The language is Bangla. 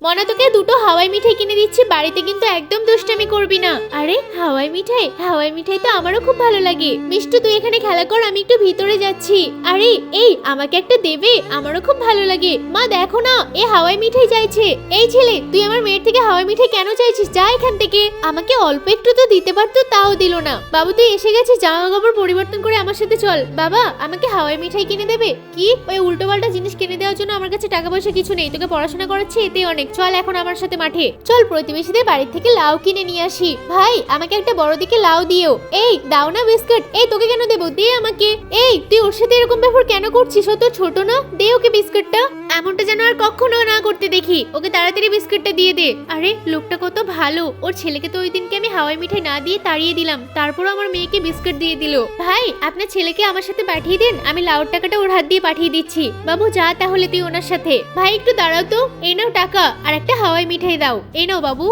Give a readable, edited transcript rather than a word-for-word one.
মনা, তোকে দুটো হাওয়াই মিঠাই কিনে দিচ্ছি, বাড়িতে কিন্তু একদম দুষ্টামি করবি না। আরে হাওয়াই মিঠাই, হাওয়াই মিঠাই তো আমারও খুব ভালো লাগে। মিষ্টু, তুই এখানে খেলা কর, আমি একটু ভিতরে যাচ্ছি। আরে এই আমাকে একটা দেবে, আমারও খুব ভালো লাগে। মা দেখো না, এ হাওয়াই মিঠাই চাইছে। এই ছেলে, তুই আমার মেয়ের থেকে হাওয়াই মিঠাই কেন চাইছিস? যা এখান থেকে। আমাকে অল্প একটু তো দিতে পারতো, তাও দিল না। বাবু তুই এসে গেছিস, জামা কাপড় পরিবর্তন করে আমার সাথে চল। বাবা, আমাকে হাওয়াই মিঠাই কিনে দেবে? কি ওই উল্টো পাল্টা জিনিস কিনে দেওয়ার জন্য আমার কাছে টাকা পয়সা কিছু নেই, তোকে পড়াশোনা করাচ্ছি এতেই অনেক। চল এখন আমার সাথে মাঠে চল, প্রতিবেশীদের বাড়ি থেকে লাউ কিনে নিয়ে আসি। ভাই, আমাকে একটা বড় দিকে লাউ দিও। এই দাও না বিস্কুট। এই তোকে কেন দেবো, দে আমাকে। এই তুই ওর সাথে এরকম ব্যবহার কেন করছিস? ও তো ছোট না, দে ওকে বিস্কুটটা। এমনটা যেন আর কখনো না করতে দেখি। ওকে তাড়াতাড়ি বিস্কুটটা দিয়ে দে। আরে লোকটা কত ভালো, ওর ছেলেকে তো ওই দিনকে আমি হাওয়াই মিঠাই না দিয়ে তাড়িয়ে দিলাম, তারপরও আমার মেয়েকে বিস্কুট দিয়ে দিল। ভাই, আপনার ছেলেকে আমার সাথে পাঠিয়ে দিন, আমি লাউর টাকাটা ওর হাত দিয়ে পাঠিয়ে দিচ্ছি। বাবু যা তাহলে তুই ওনার সাথে। ভাই একটু দাঁড়াও তো, এই নাও টাকা, আর একটা হাওয়াই মিঠাই দাও। এই নাও বাবু।